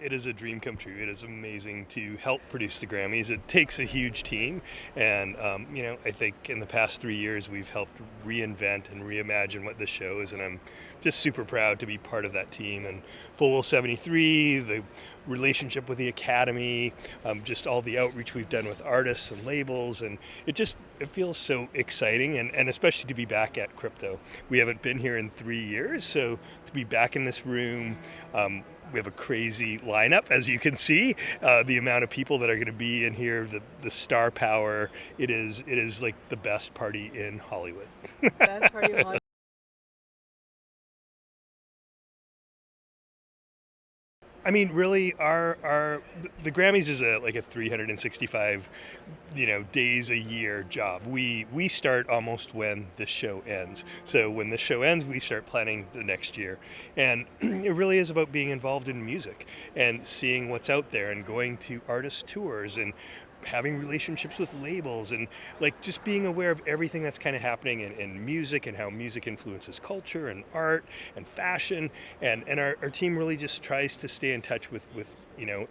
It is a dream come true. It is amazing to help produce the Grammys. It takes a huge team, and I think in the past 3 years we've helped reinvent and reimagine what the show is, and I'm just super proud to be part of that team. And Full Will 73, the relationship with the Academy, just all the outreach we've done with artists and labels, and it feels so exciting, and especially to be back at Crypto. We haven't been here in 3 years, so to be back in this room. We have a crazy lineup, as you can see. The amount of people that are going to be in here, the star power. It is like the best party in Hollywood. Best party of all. I mean, really, the Grammys is like a 365, days a year job. We start almost when the show ends. So when the show ends, we start planning the next year, and it really is about being involved in music and seeing what's out there and going to artist tours and having relationships with labels and like just being aware of everything that's kind of happening in music and how music influences culture and art and fashion, and our team really just tries to stay in touch with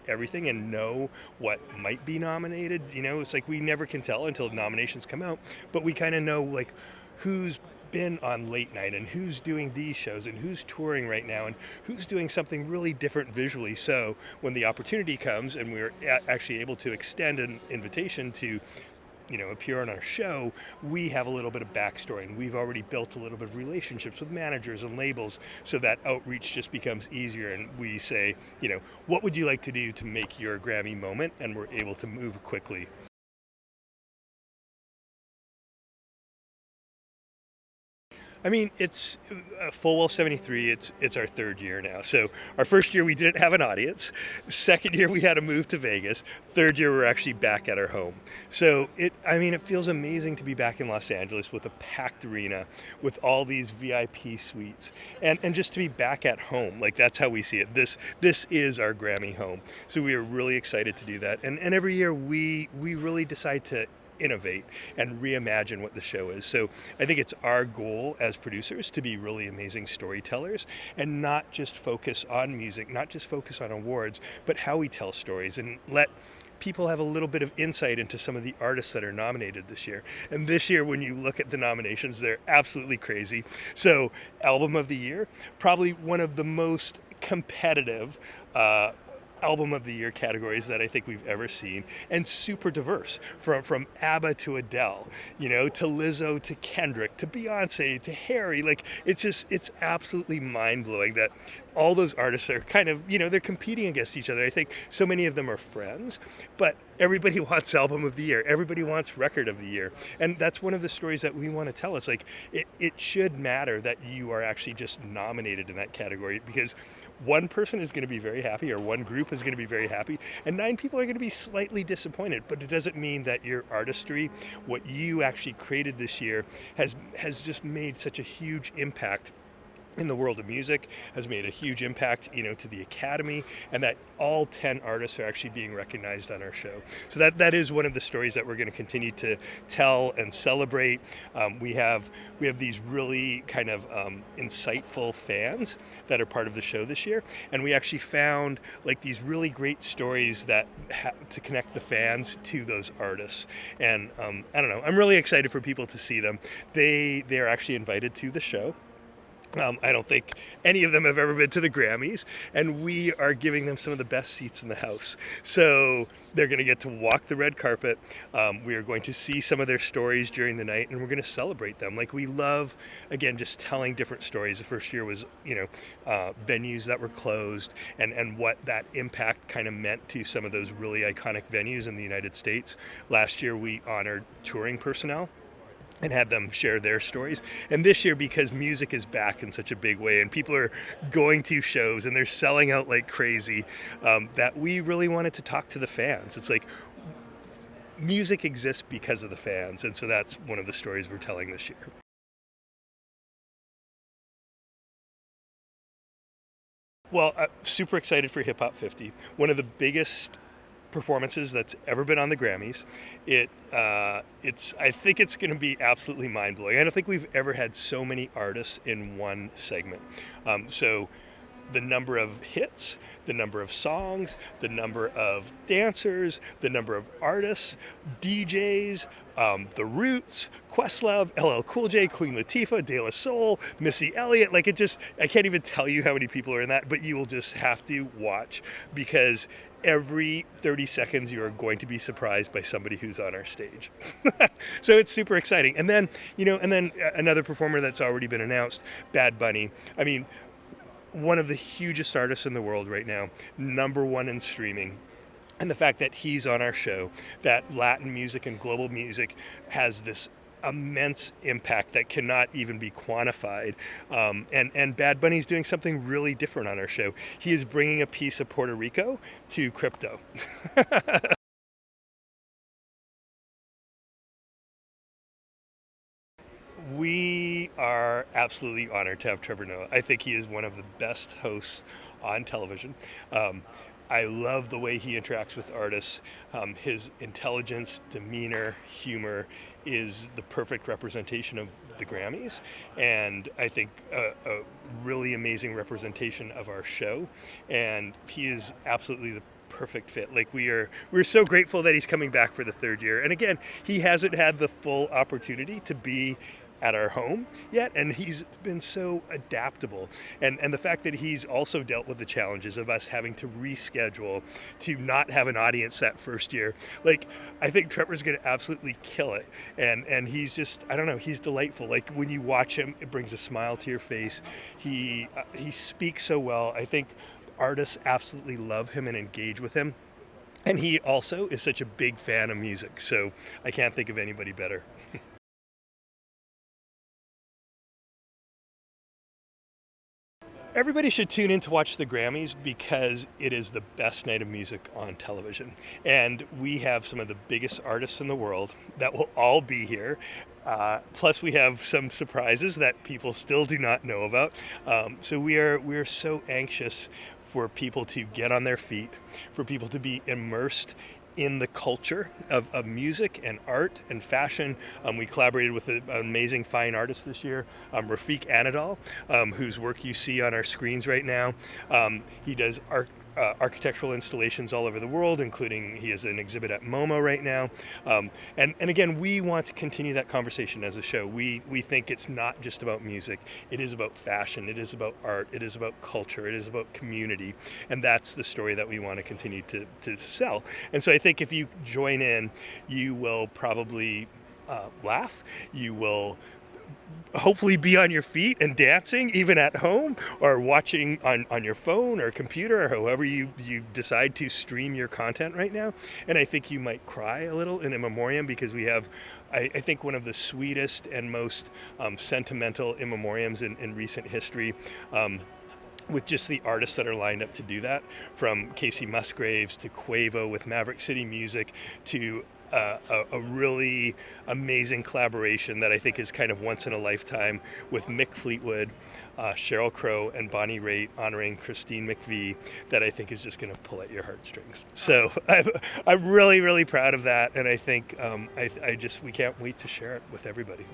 everything and know what might be nominated. It's like we never can tell until nominations come out, but we kind of know like who's been on late night and who's doing these shows and who's touring right now and who's doing something really different visually. So when the opportunity comes and we're actually able to extend an invitation to appear on our show, we have a little bit of backstory, and we've already built a little bit of relationships with managers and labels, so that outreach just becomes easier. And we say, what would you like to do to make your Grammy moment? And we're able to move quickly. I mean, it's Full Well 73. It's our third year now. So our first year we didn't have an audience. Second year we had to move to Vegas. Third year we're actually back at our home. So it feels amazing to be back in Los Angeles with a packed arena, with all these VIP suites, and just to be back at home. Like, that's how we see it. This is our Grammy home. So we are really excited to do that. And every year we really decide to innovate and reimagine what the show is. So I think it's our goal as producers to be really amazing storytellers and not just focus on music, not just focus on awards, but how we tell stories and let people have a little bit of insight into some of the artists that are nominated this year. And this year, when you look at the nominations, they're absolutely crazy. So Album of the Year, probably one of the most competitive Album of the Year categories that I think we've ever seen, and super diverse, from ABBA to Adele, to Lizzo to Kendrick to Beyonce to Harry. Like, it's absolutely mind-blowing that all those artists are kind of, they're competing against each other. I think so many of them are friends, but everybody wants Album of the Year. Everybody wants Record of the Year. And that's one of the stories that we want to tell. It's like, it should matter that you are actually just nominated in that category, because one person is going to be very happy, or one group is going to be very happy, and 9 people are going to be slightly disappointed. But it doesn't mean that your artistry, what you actually created this year, has just made such a huge impact in the world of music, has made a huge impact, to the Academy, and that all 10 artists are actually being recognized on our show. So that is one of the stories that we're going to continue to tell and celebrate. We have these really kind of insightful fans that are part of the show this year, and we actually found like these really great stories that to connect the fans to those artists. And I don't know, I'm really excited for people to see them. They are actually invited to the show. I don't think any of them have ever been to the Grammys, and we are giving them some of the best seats in the house. So they're going to get to walk the red carpet. We are going to see some of their stories during the night, and we're going to celebrate them. Like, we love, again, just telling different stories. The first year was, venues that were closed, and what that impact kind of meant to some of those really iconic venues in the United States. Last year, we honored touring personnel and had them share their stories. And this year, because music is back in such a big way and people are going to shows and they're selling out like crazy, that we really wanted to talk to the fans. It's like, music exists because of the fans, and so that's one of the stories we're telling this year. Well, super excited for Hip Hop 50. One of the biggest performances that's ever been on the Grammys. I think it's going to be absolutely mind blowing. I don't think we've ever had so many artists in one segment. So the number of hits, the number of songs, the number of dancers, the number of artists, DJs, The Roots, Questlove, LL Cool J, Queen Latifah, De La Soul, Missy Elliott. Like I can't even tell you how many people are in that, but you will just have to watch, because every 30 seconds you are going to be surprised by somebody who's on our stage. So it's super exciting. And then, another performer that's already been announced, Bad Bunny. I mean, one of the hugest artists in the world right now, #1 in streaming. And the fact that he's on our show, that Latin music and global music has this immense impact that cannot even be quantified. And Bad Bunny's doing something really different on our show. He is bringing a piece of Puerto Rico to crypto. We are absolutely honored to have Trevor Noah. I think he is one of the best hosts on television. I love the way he interacts with artists. His intelligence, demeanor, humor is the perfect representation of the Grammys, and I think a really amazing representation of our show. And he is absolutely the perfect fit. Like we're so grateful that he's coming back for the third year. And again, he hasn't had the full opportunity to be at our home yet, and he's been so adaptable, and the fact that he's also dealt with the challenges of us having to reschedule, to not have an audience that first year. Like, I think Trevor's going to absolutely kill it, and he's just, I don't know, he's delightful. Like when you watch him, it brings a smile to your face. He speaks so well. I think artists absolutely love him and engage with him, and he also is such a big fan of music, so I can't think of anybody better. Everybody should tune in to watch the Grammys, because it is the best night of music on television. And we have some of the biggest artists in the world that will all be here. Plus, we have some surprises that people still do not know about. So we're so anxious for people to get on their feet, for people to be immersed in the culture of music and art and fashion. We collaborated with an amazing fine artist this year, Rafiq Anadol, whose work you see on our screens right now. He does architectural installations all over the world, including he has an exhibit at MoMA right now. And again, we want to continue that conversation as a show. We think it's not just about music. It is about fashion. It is about art. It is about culture. It is about community. And that's the story that we want to continue to sell. And so I think if you join in, you will probably laugh. You will hopefully be on your feet and dancing, even at home, or watching on your phone or computer, or however you decide to stream your content right now. And I think you might cry a little in a memoriam, because we have, I think, one of the sweetest and most sentimental in memoriams in recent history. With just the artists that are lined up to do that, from Casey Musgraves to Quavo with Maverick City Music, to a really amazing collaboration that I think is kind of once in a lifetime, with Mick Fleetwood, Sheryl Crow, and Bonnie Raitt honoring Christine McVie, that I think is just going to pull at your heartstrings. So I'm really, really proud of that, and I think we can't wait to share it with everybody.